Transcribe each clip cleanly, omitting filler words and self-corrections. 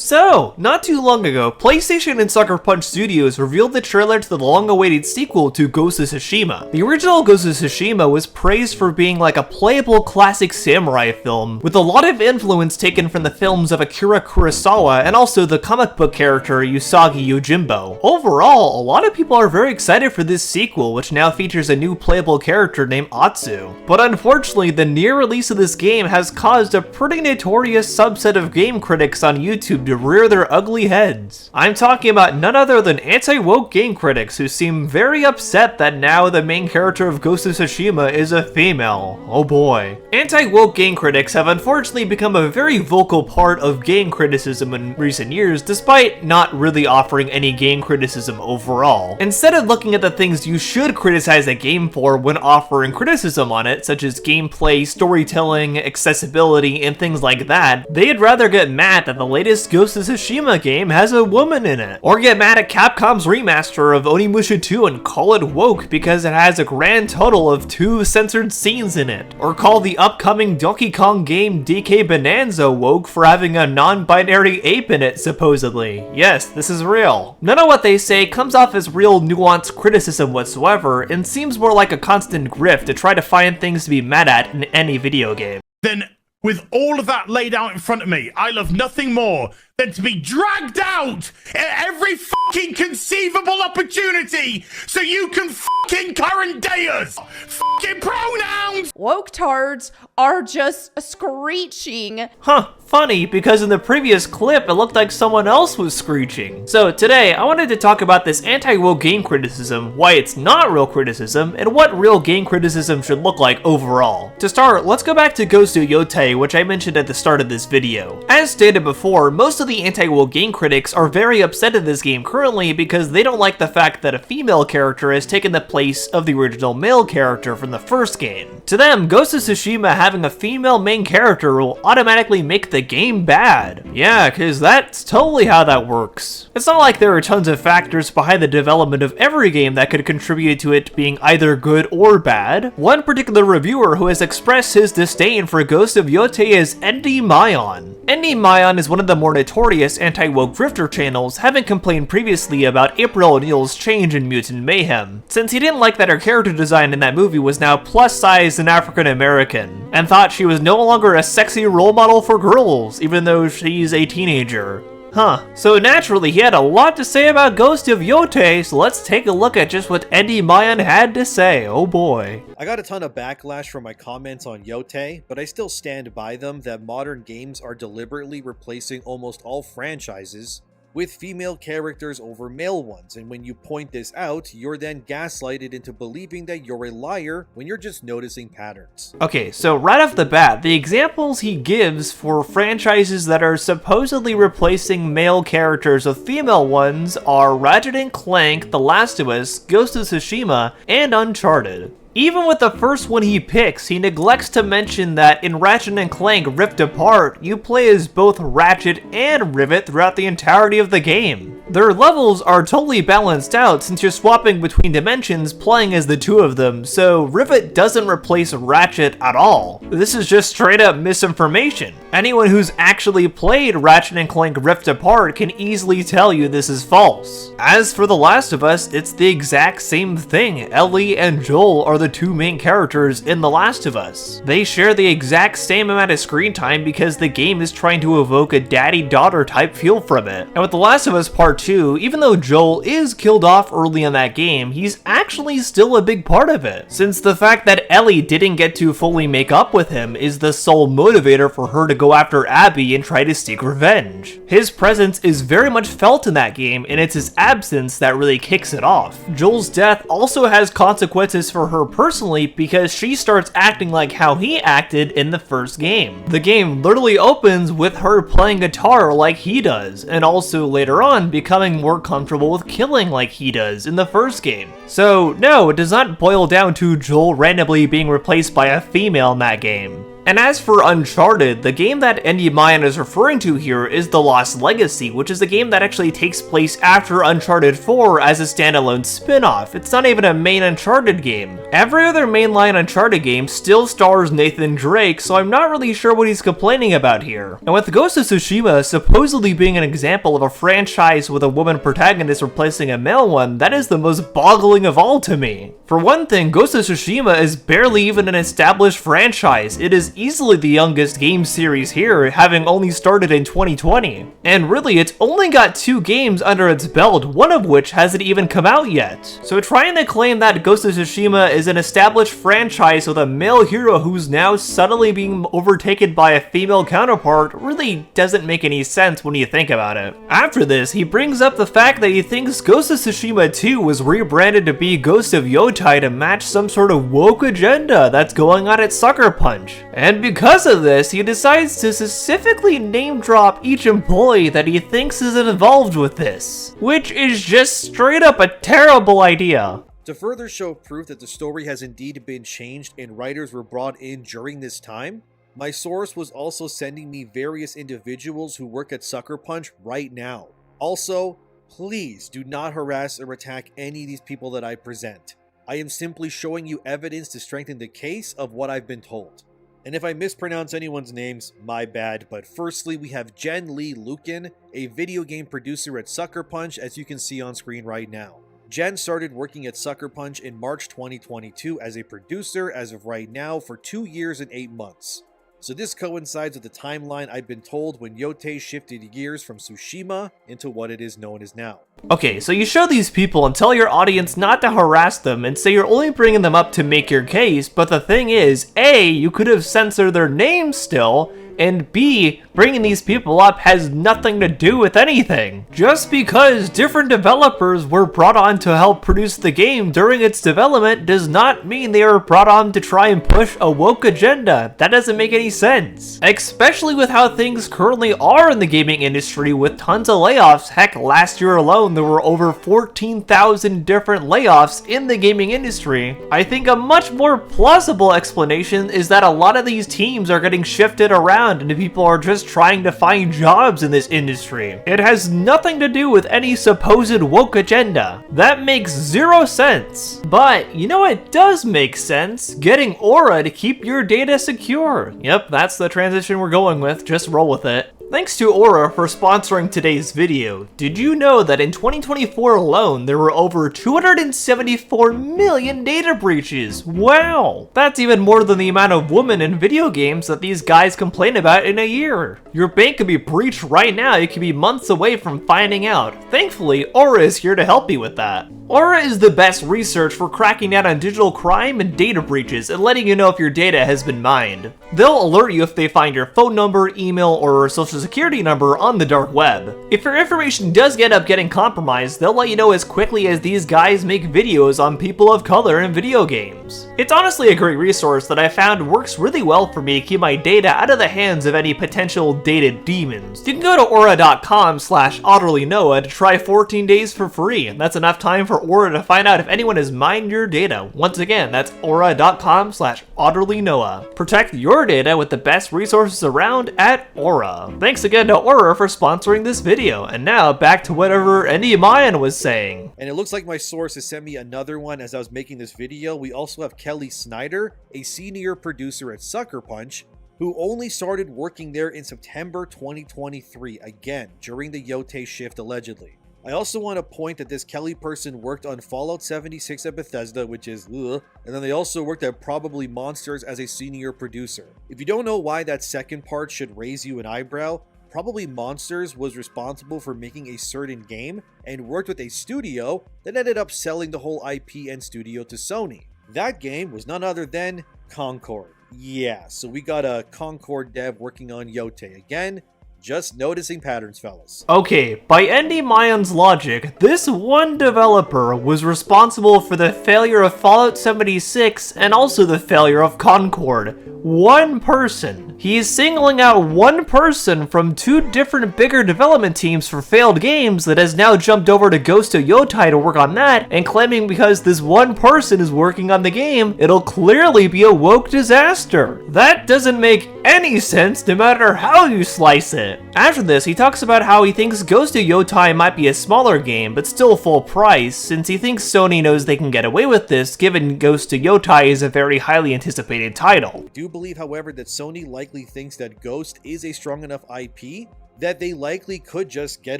So, not too long ago, PlayStation and Sucker Punch Studios revealed the trailer to the long-awaited sequel to Ghost of Tsushima. The original Ghost of Tsushima was praised for being like a playable classic samurai film, with a lot of influence taken from the films of Akira Kurosawa and also the comic book character Usagi Yojimbo. Overall, a lot of people are very excited for this sequel, which now features a new playable character named Atsu. But unfortunately, the near release of this game has caused a pretty notorious subset of game critics on YouTube to rear their ugly heads. I'm talking about none other than anti-woke game critics who seem very upset that now the main character of Ghost of Tsushima is a female. Oh boy. Anti-woke game critics have unfortunately become a very vocal part of game criticism in recent years, despite not really offering any game criticism overall. Instead of looking at the things you should criticize a game for when offering criticism on it, such as gameplay, storytelling, accessibility, and things like that, they'd rather get mad that the latest Ghost of Tsushima game has a woman in it, or get mad at Capcom's remaster of Onimusha 2 and call it woke because it has a grand total of 2 censored scenes in it, or call the upcoming Donkey Kong game Kong Bananza woke for having a non-binary ape in it, supposedly. Yes, this is real. None of what they say comes off as real nuanced criticism whatsoever, and seems more like a constant grift to try to find things to be mad at in any video game. Then, with all of that laid out in front of me, I love nothing more than to be dragged out at every fucking conceivable opportunity so you can fucking current day us. Fucking pronouns! Woke tards are just screeching. Huh, funny, because in the previous clip it looked like someone else was screeching. So today, I wanted to talk about this anti-woke game criticism, why it's not real criticism, and what real game criticism should look like overall. To start, let's go back to Ghost of Yotei, which I mentioned at the start of this video. As stated before, most of the anti-woke game critics are very upset at this game currently because they don't like the fact that a female character has taken the place of the original male character from the first game. To them, Ghost of Tsushima having a female main character will automatically make the game bad. Yeah, cause that's totally how that works. It's not like there are tons of factors behind the development of every game that could contribute to it being either good or bad. One particular reviewer who has expressed his disdain for Ghost of Yotei is Endy Mayon. Endy Mayon is one of the more notorious anti-woke grifter channels, having complained previously about April O'Neil's change in Mutant Mayhem, since he didn't like that her character design in that movie was now plus-sized and African-American, and thought she was no longer a sexy role model for girls, even though she's a teenager. Huh. So naturally, he had a lot to say about Ghost of Yotei, so let's take a look at just what Endy Mayon had to say. Oh boy. I got a ton of backlash from my comments on Yotei, but I still stand by them that modern games are deliberately replacing almost all franchises with female characters over male ones, and when you point this out, you're then gaslighted into believing that you're a liar when you're just noticing patterns. Okay, so right off the bat, the examples he gives for franchises that are supposedly replacing male characters with female ones are Ratchet & Clank, The Last of Us, Ghost of Tsushima, and Uncharted. Even with the first one he picks, he neglects to mention that in Ratchet & Clank Rift Apart, you play as both Ratchet and Rivet throughout the entirety of the game. Their levels are totally balanced out since you're swapping between dimensions playing as the two of them, so Rivet doesn't replace Ratchet at all. This is just straight up misinformation. Anyone who's actually played Ratchet & Clank Rift Apart can easily tell you this is false. As for The Last of Us, it's the exact same thing. Ellie and Joel are the two main characters in The Last of Us. They share the exact same amount of screen time because the game is trying to evoke a daddy-daughter type feel from it. And with The Last of Us Part 2, even though Joel is killed off early in that game, he's actually still a big part of it, since the fact that Ellie didn't get to fully make up with him is the sole motivator for her to go after Abby and try to seek revenge. His presence is very much felt in that game, and it's his absence that really kicks it off. Joel's death also has consequences for her personally because she starts acting like how he acted in the first game. The game literally opens with her playing guitar like he does, and also later on becoming more comfortable with killing like he does in the first game. So no, it does not boil down to Joel randomly being replaced by a female in that game. And as for Uncharted, the game that Onimusha is referring to here is The Lost Legacy, which is a game that actually takes place after Uncharted 4 as a standalone spin-off. It's not even a main Uncharted game. Every other mainline Uncharted game still stars Nathan Drake, so I'm not really sure what he's complaining about here. And with Ghost of Tsushima supposedly being an example of a franchise with a woman protagonist replacing a male one, that is the most boggling of all to me. For one thing, Ghost of Tsushima is barely even an established franchise. It is easily the youngest game series here, having only started in 2020. And really, it's only got 2 games under its belt, one of which hasn't even come out yet. So trying to claim that Ghost of Tsushima is an established franchise with a male hero who's now suddenly being overtaken by a female counterpart really doesn't make any sense when you think about it. After this, he brings up the fact that he thinks Ghost of Tsushima 2 was rebranded to be Ghost of Yotei to match some sort of woke agenda that's going on at Sucker Punch. And because of this, he decides to specifically name drop each employee that he thinks is involved with this, which is just straight up a terrible idea. To further show proof that the story has indeed been changed and writers were brought in during this time, my source was also sending me various individuals who work at Sucker Punch right now. Also, please do not harass or attack any of these people that I present. I am simply showing you evidence to strengthen the case of what I've been told. And if I mispronounce anyone's names, my bad, but firstly we have Jen Lee Lukin, a video game producer at Sucker Punch, as you can see on screen right now. Jen started working at Sucker Punch in March 2022 as a producer as of right now for 2 years and 8 months. So this coincides with the timeline I've been told when Yotei shifted gears from Tsushima into what it is known as now. Okay, so you show these people and tell your audience not to harass them and say you're only bringing them up to make your case, but the thing is, A, you could have censored their names still, and B, bringing these people up has nothing to do with anything. Just because different developers were brought on to help produce the game during its development does not mean they were brought on to try and push a woke agenda. That doesn't make any sense. Especially with how things currently are in the gaming industry with tons of layoffs. Heck, last year alone there were over 14,000 different layoffs in the gaming industry. I think a much more plausible explanation is that a lot of these teams are getting shifted around and people are just trying to find jobs in this industry. It has nothing to do with any supposed woke agenda. That makes 0 sense. But you know what does make sense? Getting Aura to keep your data secure. Yep, that's the transition we're going with. Just roll with it. Thanks to Aura for sponsoring today's video. Did you know that in 2024 alone, there were over 274 million data breaches? Wow! That's even more than the amount of women in video games that these guys complain about in a year. Your bank could be breached right now, you could be months away from finding out. Thankfully, Aura is here to help you with that. Aura is the best research for cracking down on digital crime and data breaches and letting you know if your data has been mined. They'll alert you if they find your phone number, email, or social security number on the dark web. If your information does end up getting compromised, they'll let you know as quickly as these guys make videos on people of color in video games. It's honestly a great resource that I found works really well for me to keep my data out of the hands of any potential data demons. You can go to aura.com/OtterlyNoah to try 14 days for free. That's enough time for Aura to find out if anyone has mined your data. Once again, that's aura.com/OtterlyNoah. Protect your data with the best resources around at Aura. Thanks again to Aura for sponsoring this video. And now back to whatever Onimusha was saying. And it looks like my source has sent me another one as I was making this video. We also have Kelly Snyder, a senior producer at Sucker Punch, who only started working there in September 2023, again, during the Yotei shift allegedly. I also want to point that this Kelly person worked on Fallout 76 at Bethesda, which is ugh, and then they also worked at Probably Monsters as a senior producer. If you don't know why that second part should raise you an eyebrow, Probably Monsters was responsible for making a certain game and worked with a studio that ended up selling the whole IP and studio to Sony. That game was none other than Concord. Yeah, so we got a Concord dev working on Yotei again. Just noticing patterns, fellas. Okay, by Andy Mayon's logic, this one developer was responsible for the failure of Fallout 76 and also the failure of Concord. One person. He is singling out one person from two different bigger development teams for failed games that has now jumped over to Ghost of Yotei to work on that, and claiming because this one person is working on the game, it'll clearly be a woke disaster. That doesn't make any sense no matter how you slice it. After this, he talks about how he thinks Ghost of Yotei might be a smaller game, but still full price, since he thinks Sony knows they can get away with this given Ghost of Yotei is a very highly anticipated title. I do believe, however, that Sony likely thinks that Ghost is a strong enough IP that they likely could just get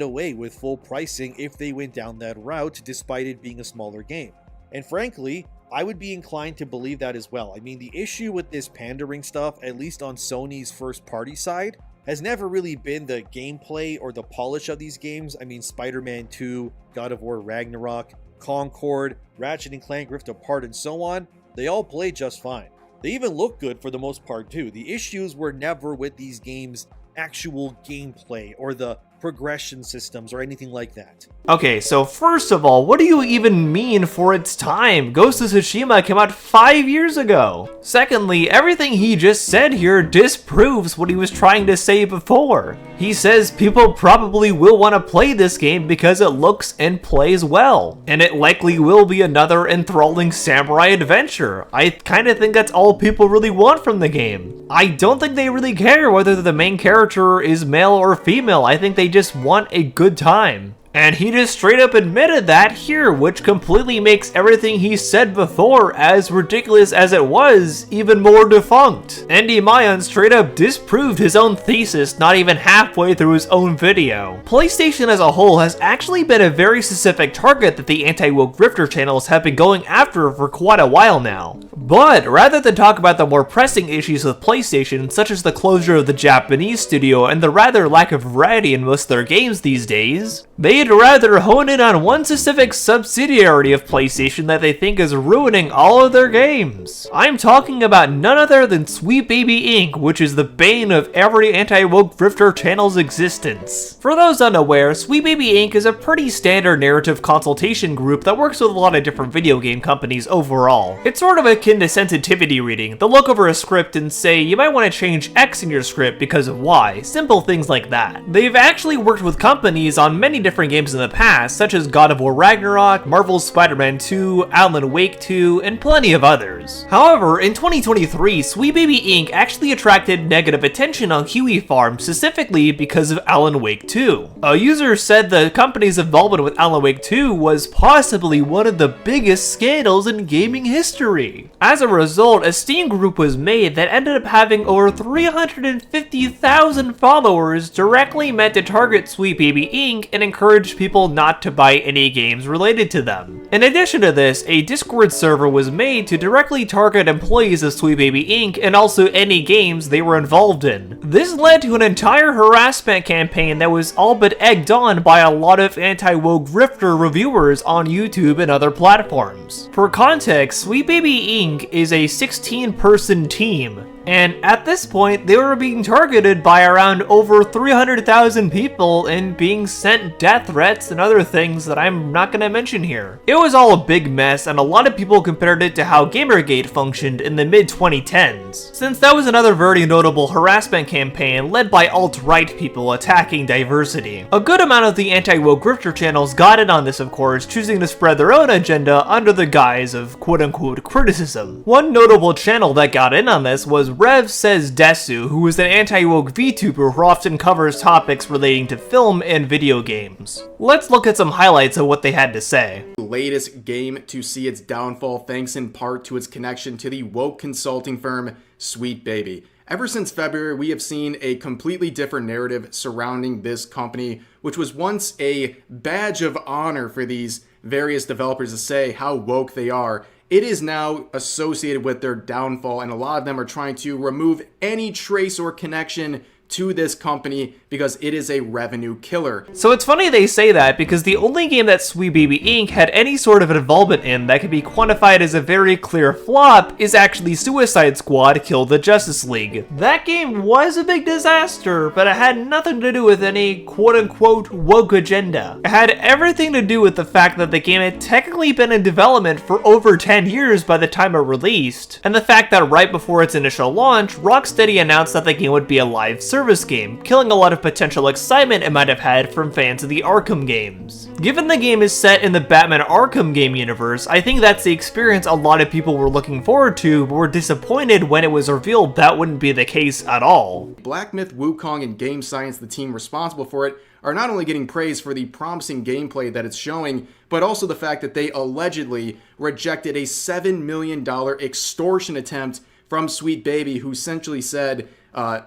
away with full pricing if they went down that route, despite it being a smaller game. And frankly, I would be inclined to believe that as well. I mean, the issue with this pandering stuff, at least on Sony's first party side, has never really been the gameplay or the polish of these games. I mean, Spider-Man 2, God of War Ragnarok, Concord, Ratchet & Clank Rift Apart, and so on, they all play just fine. They even look good for the most part too. The issues were never with these games' actual gameplay or the progression systems or anything like that. Okay, so first of all, what do you even mean for its time? Ghost of Tsushima came out 5 years ago. Secondly, everything he just said here disproves what he was trying to say before. He says people probably will want to play this game because it looks and plays well, and it likely will be another enthralling samurai adventure. I kind of think that's all people really want from the game. I don't think they really care whether the main character is male or female. I think they just want a good time. And he just straight up admitted that here, which completely makes everything he said before, as ridiculous as it was, even more defunct. Andy Mayan straight up disproved his own thesis not even halfway through his own video. PlayStation as a whole has actually been a very specific target that the anti-woke grifter channels have been going after for quite a while now. But rather than talk about the more pressing issues with PlayStation, such as the closure of the Japanese studio and the rather lack of variety in most of their games these days, they'd rather hone in on one specific subsidiary of PlayStation that they think is ruining all of their games. I'm talking about none other than Sweet Baby Inc., which is the bane of every anti-woke grifter channel's existence. For those unaware, Sweet Baby Inc. is a pretty standard narrative consultation group that works with a lot of different video game companies overall. It's sort of akin to sensitivity reading. They'll look over a script and say, you might want to change X in your script because of Y. Simple things like that. They've actually worked with companies on many different games in the past, such as God of War Ragnarok, Marvel's Spider-Man 2, Alan Wake 2, and plenty of others. However, in 2023, Sweet Baby Inc. actually attracted negative attention on Huey Farm, specifically because of Alan Wake 2. A user said the company's involvement with Alan Wake 2 was possibly one of the biggest scandals in gaming history. As a result, a Steam group was made that ended up having over 350,000 followers directly meant to target Sweet Baby Inc. and encourage people not to buy any games related to them. In addition to this, a Discord server was made to directly target employees of Sweet Baby Inc. and also any games they were involved in. This led to an entire harassment campaign that was all but egged on by a lot of anti-woke grifter reviewers on YouTube and other platforms. For context, Sweet Baby Inc. is a 16-person team. And at this point, they were being targeted by around over 300,000 people and being sent death threats and other things that I'm not gonna mention here. It was all a big mess, and a lot of people compared it to how Gamergate functioned in the mid-2010s, since that was another very notable harassment campaign led by alt-right people attacking diversity. A good amount of the anti-woke grifter channels got in on this, of course, choosing to spread their own agenda under the guise of quote-unquote criticism. One notable channel that got in on this was Rev Says Desu, who is an anti-woke VTuber who often covers topics relating to film and video games. Let's look at some highlights of what they had to say. Latest game to see its downfall thanks in part to its connection to the woke consulting firm Sweet Baby. Ever since February, we have seen a completely different narrative surrounding this company, which was once a badge of honor for these various developers to say how woke they are. It is now associated with their downfall, and a lot of them are trying to remove any trace or connection to this company because it is a revenue killer. So it's funny they say that, because the only game that Sweet Baby Inc. had any sort of involvement in that can be quantified as a very clear flop is actually Suicide Squad Kill the Justice League. That game was a big disaster, but it had nothing to do with any quote-unquote woke agenda. It had everything to do with the fact that the game had technically been in development for over 10 years by the time it released, and the fact that right before its initial launch, Rocksteady announced that the game would be a live service game, killing a lot of potential excitement it might have had from fans of the Arkham games. Given the game is set in the Batman Arkham game universe, I think that's the experience a lot of people were looking forward to, but were disappointed when it was revealed that wouldn't be the case at all. Black Myth Wukong and Game Science, the team responsible for it, are not only getting praise for the promising gameplay that it's showing, but also the fact that they allegedly rejected a $7 million extortion attempt from Sweet Baby, who essentially said,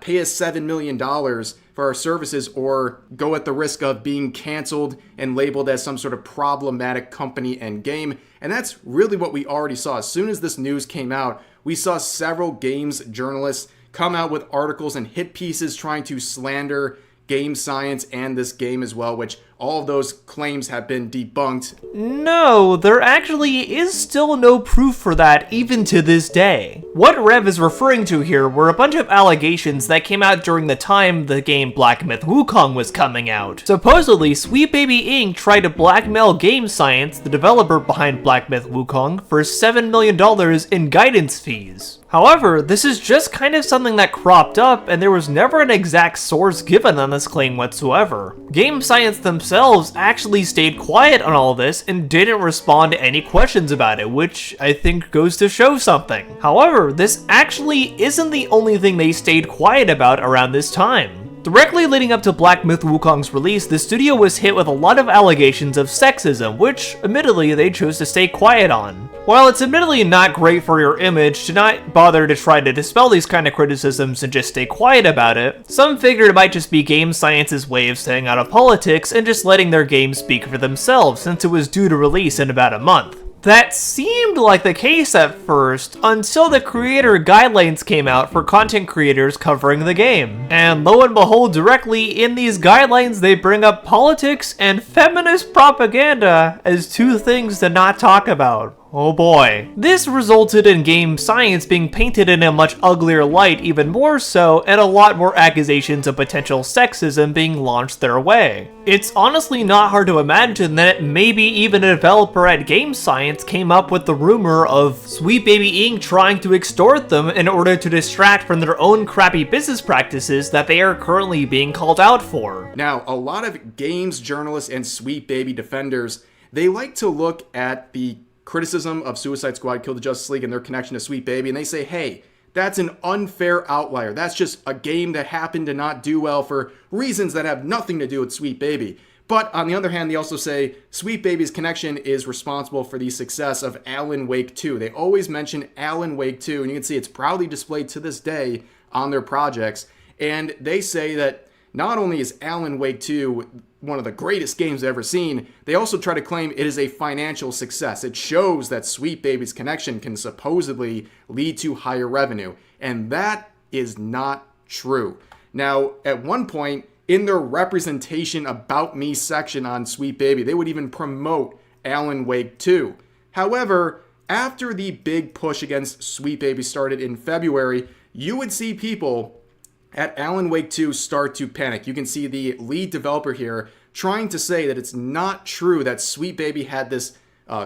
pay us $7 million for our services or go at the risk of being canceled and labeled as some sort of problematic company and game. And that's really what we already saw. As soon as this news came out, we saw several games journalists come out with articles and hit pieces trying to slander Game Science and this game as well, which all of those claims have been debunked. No, there actually is still no proof for that even to this day. What Rev is referring to here were a bunch of allegations that came out during the time the game Black Myth Wukong was coming out. Supposedly, Sweet Baby Inc. tried to blackmail Game Science, the developer behind Black Myth Wukong, for $7 million in guidance fees. However, this is just kind of something that cropped up, and there was never an exact source given on this claim whatsoever. Game Science themselves actually stayed quiet on all this and didn't respond to any questions about it, which I think goes to show something. However, this actually isn't the only thing they stayed quiet about around this time. Directly leading up to Black Myth Wukong's release, the studio was hit with a lot of allegations of sexism, which, admittedly, they chose to stay quiet on. While it's admittedly not great for your image to not bother to try to dispel these kind of criticisms and just stay quiet about it, some figured it might just be Game Science's way of staying out of politics and just letting their game speak for themselves, since it was due to release in about a month. That seemed like the case at first, until the creator guidelines came out for content creators covering the game. And lo and behold, directly in these guidelines, they bring up politics and feminist propaganda as two things to not talk about. Oh boy. This resulted in Game Science being painted in a much uglier light even more so, and a lot more accusations of potential sexism being launched their way. It's honestly not hard to imagine that maybe even a developer at Game Science came up with the rumor of Sweet Baby Inc. trying to extort them in order to distract from their own crappy business practices that they are currently being called out for. Now, a lot of games journalists and Sweet Baby defenders, they like to look at the criticism of Suicide Squad Kill the Justice League and their connection to Sweet Baby, and they say, hey, that's an unfair outlier. That's just a game that happened to not do well for reasons that have nothing to do with Sweet Baby. But on the other hand, they also say Sweet Baby's connection is responsible for the success of Alan Wake 2. They always mention Alan Wake 2, and you can see it's proudly displayed to this day on their projects. And they say that not only is Alan Wake 2 one of the greatest games I've ever seen, they also try to claim it is a financial success. It shows that Sweet Baby's connection can supposedly lead to higher revenue. And that is not true. Now, at one point, in their representation about me section on Sweet Baby, they would even promote Alan Wake 2. However, after the big push against Sweet Baby started in February, you would see people at Alan Wake 2 start to panic. You can see the lead developer here trying to say that it's not true that Sweet Baby had this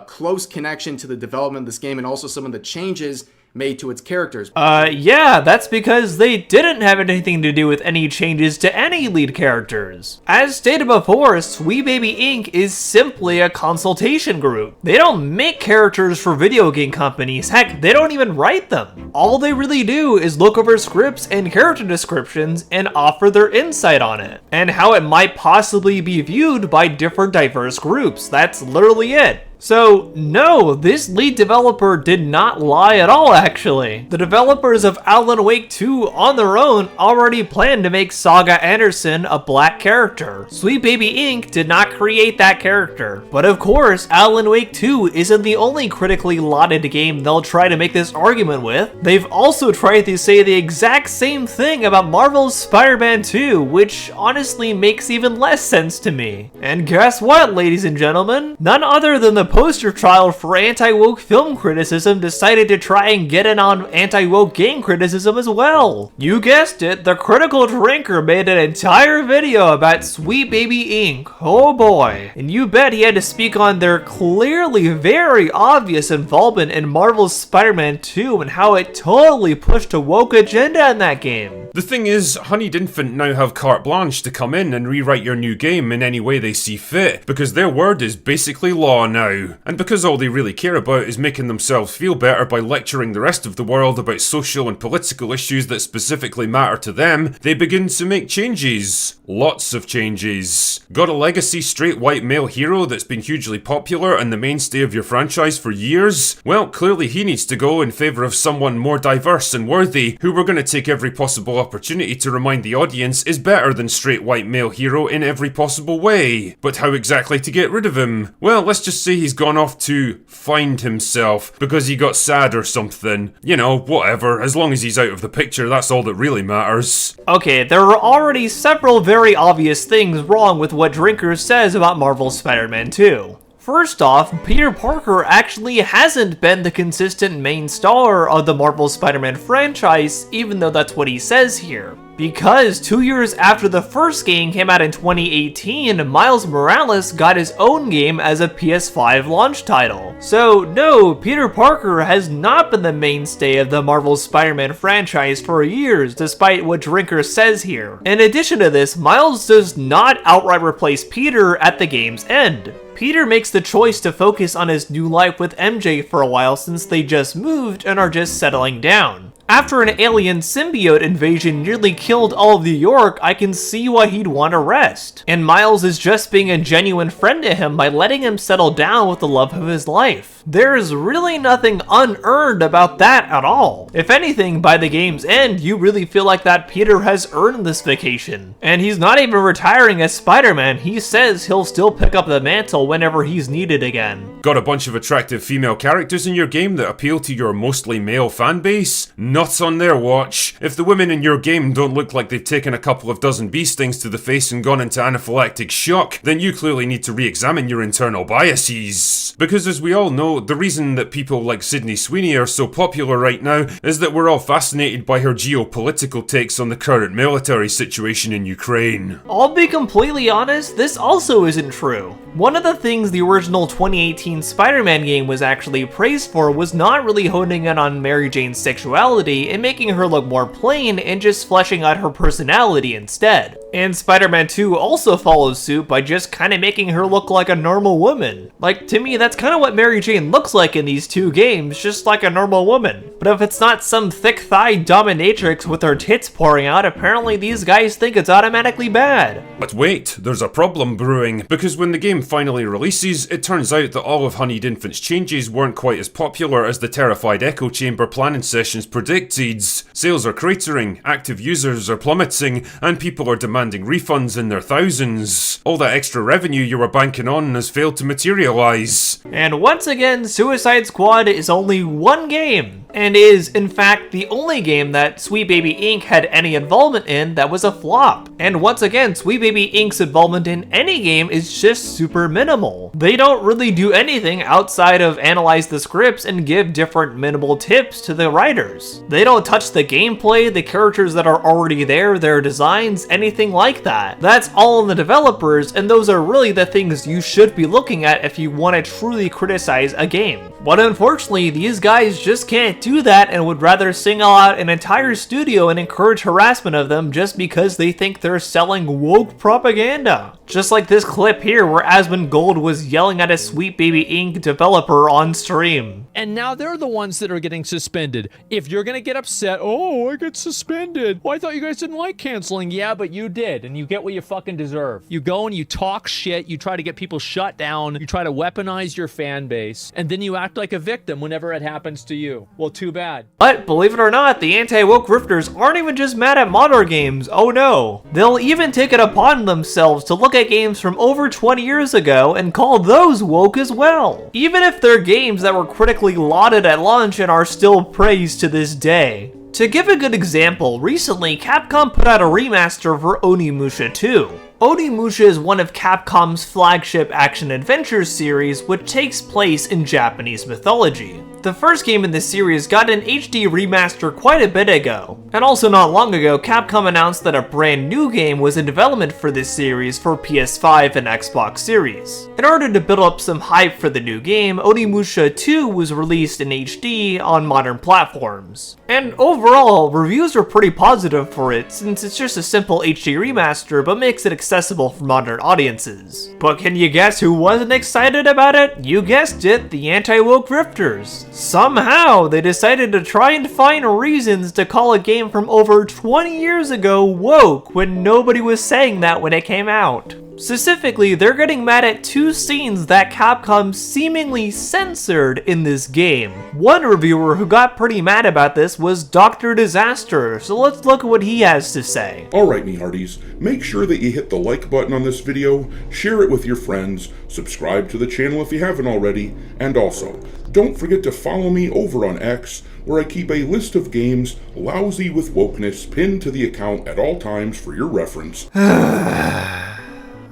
close connection to the development of this game and also some of the changes made to its characters. Yeah, that's because they didn't have anything to do with any changes to any lead characters. As stated before, Sweet Baby Inc. is simply a consultation group. They don't make characters for video game companies. Heck, they don't even write them. All they really do is look over scripts and character descriptions and offer their insight on it, and how it might possibly be viewed by different diverse groups. That's literally it. So no, this lead developer did not lie at all actually. The developers of Alan Wake 2 on their own already planned to make Saga Anderson a black character. Sweet Baby Inc. did not create that character. But of course, Alan Wake 2 isn't the only critically lauded game they'll try to make this argument with. They've also tried to say the exact same thing about Marvel's Spider-Man 2, which honestly makes even less sense to me. And guess what, ladies and gentlemen? None other than the poster child for anti-woke film criticism decided to try and get in on anti-woke game criticism as well. You guessed it, the Critical Drinker made an entire video about Sweet Baby Inc. Oh boy. And you bet he had to speak on their clearly very obvious involvement in Marvel's Spider-Man 2 and how it totally pushed a woke agenda in that game. The thing is, Honeyed Infant now have carte blanche to come in and rewrite your new game in any way they see fit, because their word is basically law now. And because all they really care about is making themselves feel better by lecturing the rest of the world about social and political issues that specifically matter to them, they begin to make changes. Lots of changes. Got a legacy straight white male hero that's been hugely popular and the mainstay of your franchise for years? Well, clearly he needs to go in favour of someone more diverse and worthy, who we're going to take every possible opportunity to remind the audience is better than straight white male hero in every possible way. But how exactly to get rid of him? Well, let's just say he's gone off to find himself because he got sad or something. You know, whatever, as long as he's out of the picture, that's all that really matters. Okay, there are already several very obvious things wrong with what Drinker says about Marvel's Spider-Man 2. First off, Peter Parker actually hasn't been the consistent main star of the Marvel Spider-Man franchise, even though that's what he says here. Because 2 years after the first game came out in 2018, Miles Morales got his own game as a PS5 launch title. So no, Peter Parker has not been the mainstay of the Marvel Spider-Man franchise for years, despite what Drinker says here. In addition to this, Miles does not outright replace Peter at the game's end. Peter makes the choice to focus on his new life with MJ for a while since they just moved and are just settling down. After an alien symbiote invasion nearly killed all of New York, I can see why he'd want to rest. And Miles is just being a genuine friend to him by letting him settle down with the love of his life. There's really nothing unearned about that at all. If anything, by the game's end, you really feel like that Peter has earned this vacation. And he's not even retiring as Spider-Man, he says he'll still pick up the mantle whenever he's needed again. Got a bunch of attractive female characters in your game that appeal to your mostly male fanbase? Not on their watch. If the women in your game don't look like they've taken a couple of dozen bee stings to the face and gone into anaphylactic shock, then you clearly need to re-examine your internal biases. Because as we all know, the reason that people like Sydney Sweeney are so popular right now is that we're all fascinated by her geopolitical takes on the current military situation in Ukraine. I'll be completely honest, this also isn't true. One of the things the original 2018 Spider-Man game was actually praised for was not really honing in on Mary Jane's sexuality and making her look more plain and just fleshing out her personality instead. And Spider-Man 2 also follows suit by just kinda making her look like a normal woman. Like, to me, that's kinda what Mary Jane looks like in these two games, just like a normal woman. But if it's not some thick-thighed dominatrix with her tits pouring out, apparently these guys think it's automatically bad. But wait, there's a problem brewing, because when the game finally releases, it turns out that all of Honeyed Infant's changes weren't quite as popular as the terrified echo chamber planning sessions predicted. Sales are cratering, active users are plummeting, and people are demanding refunds in their thousands. All that extra revenue you were banking on has failed to materialize. And once again, Suicide Squad is only one game, and is, in fact, the only game that Sweet Baby Inc. had any involvement in that was a flop. And once again, Sweet Baby Inc.'s involvement in any game is just super minimal. They don't really do anything outside of analyze the scripts and give different minimal tips to the writers. They don't touch the gameplay, the characters that are already there, their designs, anything like that. That's all on the developers, and those are really the things you should be looking at if you want to truly criticize a game. But unfortunately, these guys just can't do that and would rather single out an entire studio and encourage harassment of them just because they think they're selling woke propaganda. Just like this clip here where Asmongold was yelling at a Sweet Baby Inc. developer on stream. And now they're the ones that are getting suspended. If you're gonna get upset, oh, I get suspended. Well, I thought you guys didn't like canceling. Yeah, but you did, and you get what you fucking deserve. You go and you talk shit, you try to get people shut down, you try to weaponize your fan base, and then you act like a victim whenever it happens to you. Well, too bad. But believe it or not, the anti-woke grifters aren't even just mad at modern games, oh no. They'll even take it upon themselves to look at games from over 20 years ago and call those woke as well. Even if they're games that were critically lauded at launch and are still praised to this day. To give a good example, recently Capcom put out a remaster for Onimusha 2. Onimusha is one of Capcom's flagship action-adventure series, which takes place in Japanese mythology. The first game in this series got an HD remaster quite a bit ago, and also not long ago, Capcom announced that a brand new game was in development for this series for PS5 and Xbox Series. In order to build up some hype for the new game, Onimusha 2 was released in HD on modern platforms. And overall, reviews are pretty positive for it, since it's just a simple HD remaster but makes it accessible for modern audiences. But can you guess who wasn't excited about it? You guessed it, the anti-woke grifters. Somehow, they decided to try and find reasons to call a game from over 20 years ago woke when nobody was saying that when it came out. Specifically, they're getting mad at two scenes that Capcom seemingly censored in this game. One reviewer who got pretty mad about this was Dr. Disaster, so let's look at what he has to say. Alright me hearties, make sure that you hit the like button on this video, share it with your friends, subscribe to the channel if you haven't already, and also, don't forget to follow me over on X, where I keep a list of games lousy with wokeness pinned to the account at all times for your reference.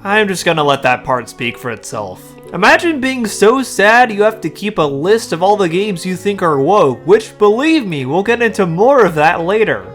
I'm just gonna let that part speak for itself. Imagine being so sad you have to keep a list of all the games you think are woke, which, believe me, we'll get into more of that later.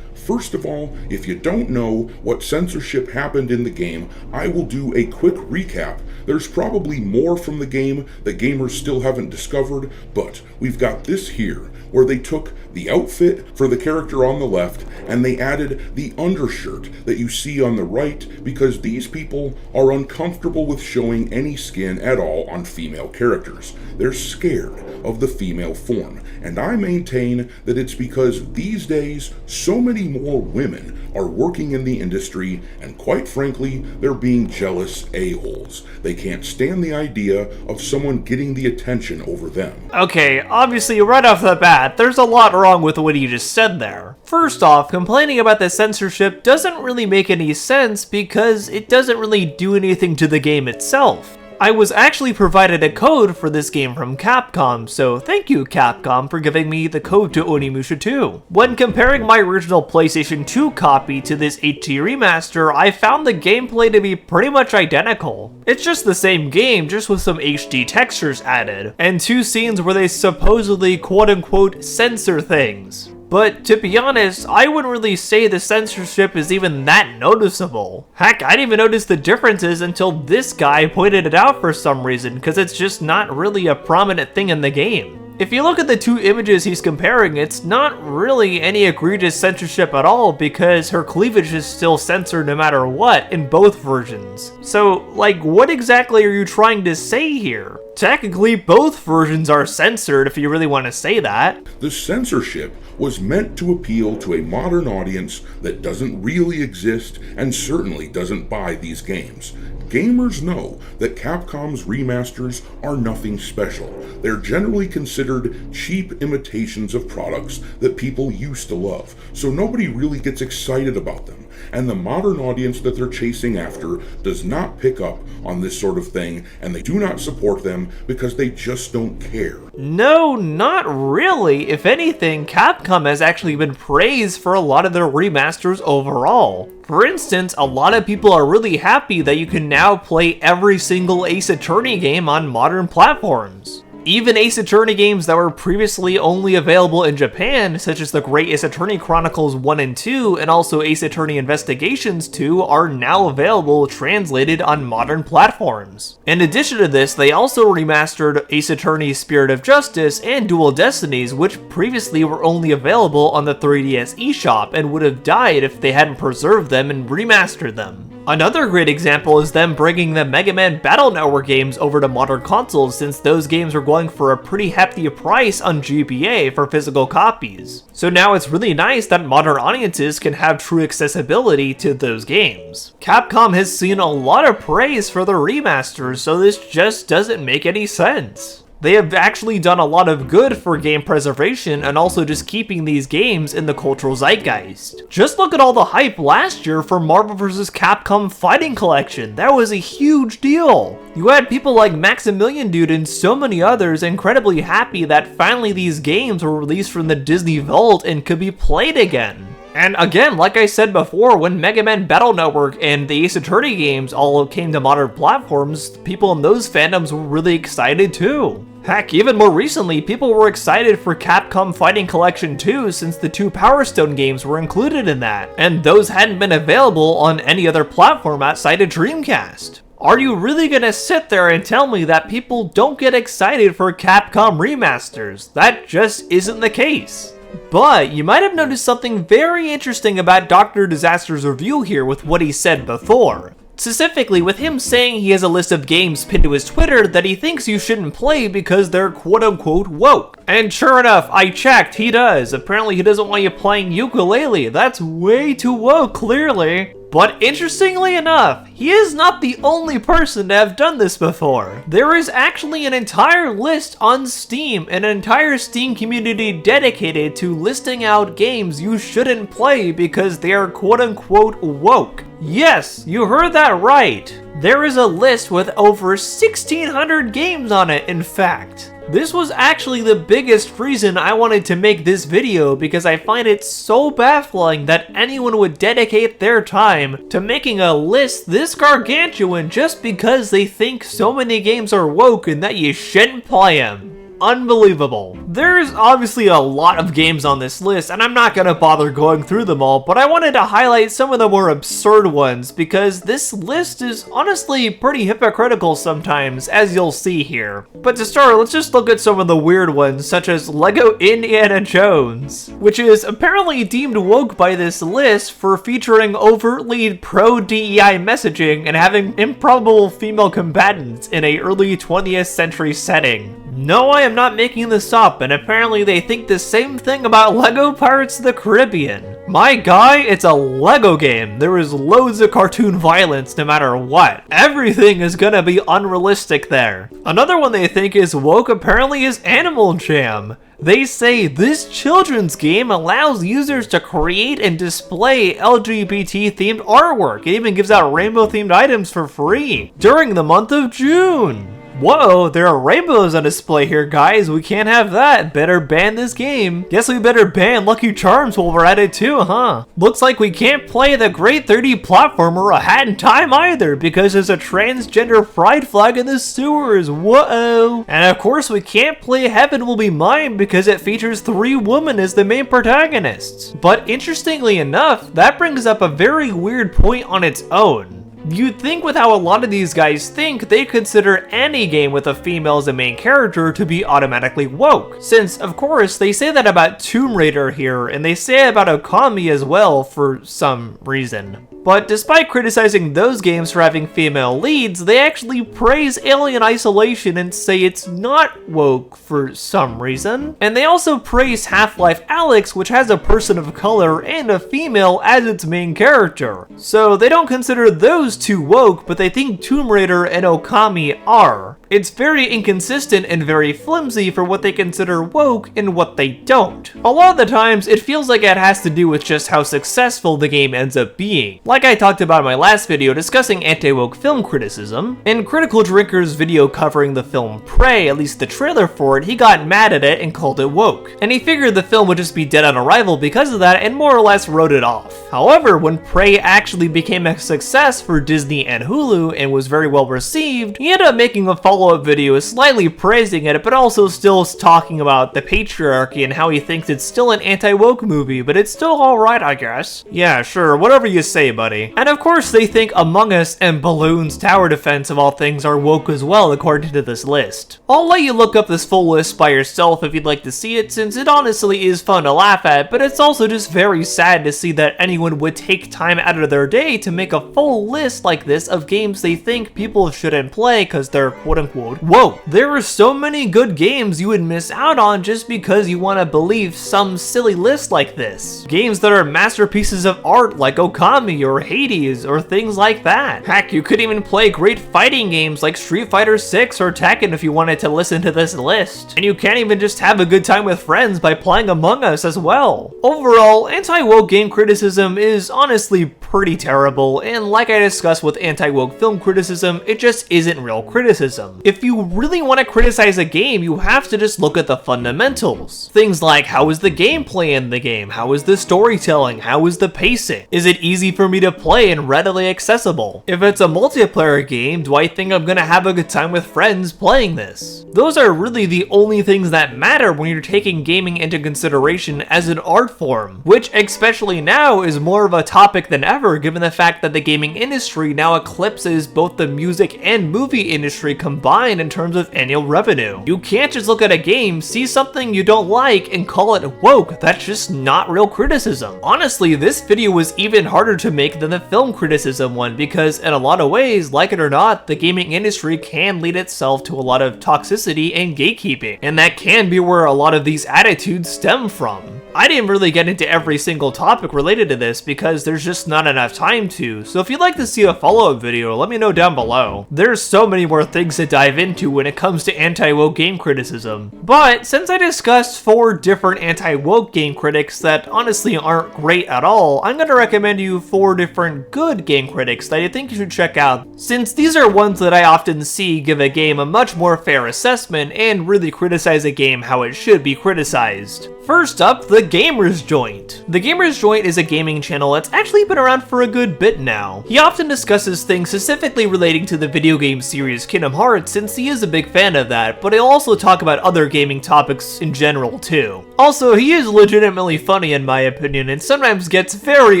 First of all, if you don't know what censorship happened in the game, I will do a quick recap. There's probably more from the game that gamers still haven't discovered, but we've got this here, where they took the outfit for the character on the left and they added the undershirt that you see on the right because these people are uncomfortable with showing any skin at all on female characters. They're scared of the female form, and I maintain that it's because these days so many more women are working in the industry, and quite frankly, they're being jealous a-holes. They can't stand the idea of someone getting the attention over them. Okay, obviously right off the bat, there's a lot wrong with what you just said there. First off, complaining about the censorship doesn't really make any sense because it doesn't really do anything to the game itself. I was actually provided a code for this game from Capcom, so thank you Capcom for giving me the code to Onimusha 2. When comparing my original PlayStation 2 copy to this HD remaster, I found the gameplay to be pretty much identical. It's just the same game, just with some HD textures added, and two scenes where they supposedly quote-unquote censor things. But to be honest, I wouldn't really say the censorship is even that noticeable. Heck, I didn't even notice the differences until this guy pointed it out for some reason, because it's just not really a prominent thing in the game. If you look at the two images he's comparing, it's not really any egregious censorship at all because her cleavage is still censored no matter what in both versions. So, like, what exactly are you trying to say here? Technically, both versions are censored if you really want to say that. The censorship was meant to appeal to a modern audience that doesn't really exist and certainly doesn't buy these games. Gamers know that Capcom's remasters are nothing special. They're generally considered cheap imitations of products that people used to love, so nobody really gets excited about them. And the modern audience that they're chasing after does not pick up on this sort of thing, and they do not support them because they just don't care. No, not really. If anything, Capcom has actually been praised for a lot of their remasters overall. For instance, a lot of people are really happy that you can now play every single Ace Attorney game on modern platforms. Even Ace Attorney games that were previously only available in Japan, such as the Great Ace Attorney Chronicles 1 and 2, and also Ace Attorney Investigations 2, are now available translated on modern platforms. In addition to this, they also remastered Ace Attorney Spirit of Justice and Dual Destinies, which previously were only available on the 3DS eShop and would have died if they hadn't preserved them and remastered them. Another great example is them bringing the Mega Man Battle Network games over to modern consoles, since those games were going for a pretty hefty price on GBA for physical copies. So now it's really nice that modern audiences can have true accessibility to those games. Capcom has seen a lot of praise for the remasters, so this just doesn't make any sense. They have actually done a lot of good for game preservation and also just keeping these games in the cultural zeitgeist. Just look at all the hype last year for Marvel vs. Capcom Fighting Collection. That was a huge deal. You had people like Maximilian Dude and so many others incredibly happy that finally these games were released from the Disney Vault and could be played again. And again, like I said before, when Mega Man Battle Network and the Ace Attorney games all came to modern platforms, people in those fandoms were really excited too. Heck, even more recently, people were excited for Capcom Fighting Collection 2 since the 2 Power Stone games were included in that, and those hadn't been available on any other platform outside of Dreamcast. Are you really gonna sit there and tell me that people don't get excited for Capcom remasters? That just isn't the case. But you might have noticed something very interesting about Dr. Disaster's review here with what he said before. Specifically with him saying he has a list of games pinned to his Twitter that he thinks you shouldn't play because they're quote-unquote woke. And sure enough, I checked, he does. Apparently he doesn't want you playing ukulele. That's way too woke, clearly. But interestingly enough, he is not the only person to have done this before. There is actually an entire list on Steam, an entire Steam community dedicated to listing out games you shouldn't play because they are quote-unquote woke. Yes, you heard that right. There is a list with over 1,600 games on it, in fact. This was actually the biggest reason I wanted to make this video because I find it so baffling that anyone would dedicate their time to making a list this gargantuan just because they think so many games are woke and that you shouldn't play them. Unbelievable. There's obviously a lot of games on this list and I'm not gonna bother going through them all, but I wanted to highlight some of the more absurd ones because this list is honestly pretty hypocritical sometimes, as you'll see here. But to start, let's just look at some of the weird ones, such as Lego Indiana Jones, which is apparently deemed woke by this list for featuring overtly pro-DEI messaging and having improbable female combatants in a early 20th century setting. No, I am not making this up, and apparently they think the same thing about Lego Pirates of the Caribbean. My guy, it's a Lego game. There is loads of cartoon violence no matter what. Everything is gonna be unrealistic there. Another one they think is woke apparently is Animal Jam. They say this children's game allows users to create and display LGBT-themed artwork. It even gives out rainbow-themed items for free during the month of June. Whoa, there are rainbows on display here, guys. We can't have that. Better ban this game. Guess we better ban Lucky Charms while we're at it too, huh? Looks like we can't play the great 3D platformer A Hat in Time either because there's a transgender pride flag in the sewers. Whoa. And of course we can't play Heaven Will Be Mine because it features 3 women as the main protagonists. But interestingly enough, that brings up a very weird point on its own. You'd think with how a lot of these guys think, they consider any game with a female as a main character to be automatically woke. Since, of course, they say that about Tomb Raider here, and they say it about Okami as well for some reason. But despite criticizing those games for having female leads, they actually praise Alien Isolation and say it's not woke for some reason. And they also praise Half-Life Alyx, which has a person of color and a female as its main character. So they don't consider those two woke, but they think Tomb Raider and Okami are. It's very inconsistent and very flimsy for what they consider woke and what they don't. A lot of the times, it feels like it has to do with just how successful the game ends up being. Like I talked about in my last video discussing anti-woke film criticism. In Critical Drinker's video covering the film Prey, at least the trailer for it, he got mad at it and called it woke. And he figured the film would just be dead on arrival because of that and more or less wrote it off. However, when Prey actually became a success for Disney and Hulu and was very well received, he ended up making a follow-up video slightly praising it, but also still talking about the patriarchy and how he thinks it's still an anti-woke movie, but it's still alright, I guess. Yeah, sure, whatever you say, bud. everybody. And of course, they think Among Us and Balloons Tower Defense of all things are woke as well, according to this list. I'll let you look up this full list by yourself if you'd like to see it, since it honestly is fun to laugh at, but it's also just very sad to see that anyone would take time out of their day to make a full list like this of games they think people shouldn't play because they're quote-unquote woke. There are so many good games you would miss out on just because you want to believe some silly list like this. Games that are masterpieces of art like Okami or Hades or things like that. Heck, you could even play great fighting games like Street Fighter 6 or Tekken if you wanted to listen to this list. And you can't even just have a good time with friends by playing Among Us as well. Overall, anti-woke game criticism is honestly pretty terrible, and like I discussed with anti-woke film criticism, it just isn't real criticism. If you really want to criticize a game, you have to just look at the fundamentals. Things like, how is the gameplay in the game? How is the storytelling? How is the pacing? Is it easy for me to play and readily accessible? If it's a multiplayer game, do I think I'm gonna have a good time with friends playing this? Those are really the only things that matter when you're taking gaming into consideration as an art form, which especially now is more of a topic than ever given the fact that the gaming industry now eclipses both the music and movie industry combined in terms of annual revenue. You can't just look at a game, see something you don't like, and call it woke. That's just not real criticism. Honestly, this video was even harder to make than the film criticism one because in a lot of ways, like it or not, the gaming industry can lead itself to a lot of toxicity and gatekeeping, and that can be where a lot of these attitudes stem from. I didn't really get into every single topic related to this because there's just not enough time to, so if you'd like to see a follow-up video, let me know down below. There's so many more things to dive into when it comes to anti-woke game criticism. But since I discussed 4 different anti-woke game critics that honestly aren't great at all, I'm gonna recommend you 4 different good game critics that I think you should check out, since these are ones that I often see give a game a much more fair assessment and really criticize a game how it should be criticized. First up, The Gamer's Joint. The Gamer's Joint is a gaming channel that's actually been around for a good bit now. He often discusses things specifically relating to the video game series Kingdom Hearts, since he is a big fan of that, but he'll also talk about other gaming topics in general too. Also, he is legitimately funny in my opinion, and sometimes gets very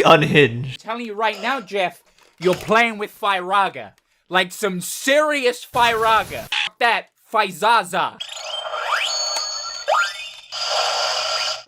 unhinged. I'm telling you right now, Jeff, you're playing with Firaga. Like some serious Firaga. F that Faizaza.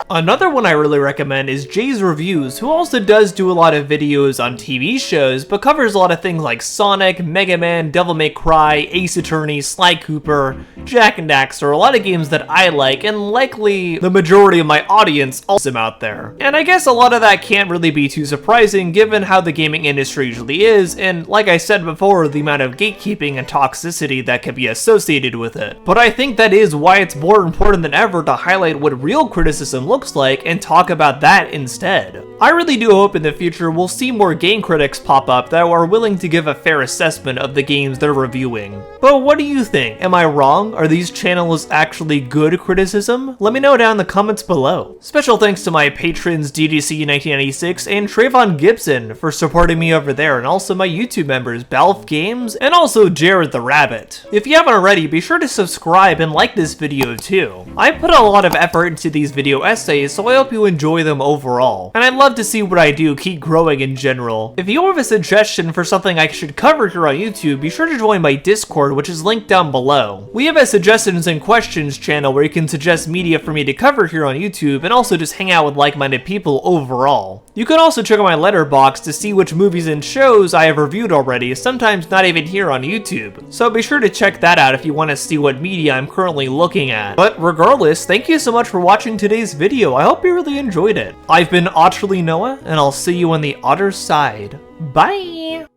Another one I really recommend is Jay's Reviews, who also does do a lot of videos on TV shows, but covers a lot of things like Sonic, Mega Man, Devil May Cry, Ace Attorney, Sly Cooper, Jak and Daxter, a lot of games that I like, and likely the majority of my audience also out there. And I guess a lot of that can't really be too surprising given how the gaming industry usually is, and like I said before, the amount of gatekeeping and toxicity that can be associated with it. But I think that is why it's more important than ever to highlight what real criticism looks like and talk about that instead. I really do hope in the future we'll see more game critics pop up that are willing to give a fair assessment of the games they're reviewing. But what do you think? Am I wrong? Are these channels actually good criticism? Let me know down in the comments below. Special thanks to my patrons DDC1996 and Trayvon Gibson for supporting me over there, and also my YouTube members Balf Games and also Jared the Rabbit. If you haven't already, be sure to subscribe and like this video too. I put a lot of effort into these video essays, so I hope you enjoy them overall. And I'd love to see what I do keep growing in general. If you have a suggestion for something I should cover here on YouTube, be sure to join my Discord, which is linked down below. We have a suggestions and questions channel where you can suggest media for me to cover here on YouTube and also just hang out with like-minded people overall. You can also check out my letterbox to see which movies and shows I have reviewed already, sometimes not even here on YouTube. So be sure to check that out if you want to see what media I'm currently looking at. But regardless, thank you so much for watching today's video. I hope you really enjoyed it. I've been Otterly Noah, and I'll see you on the other side. Bye!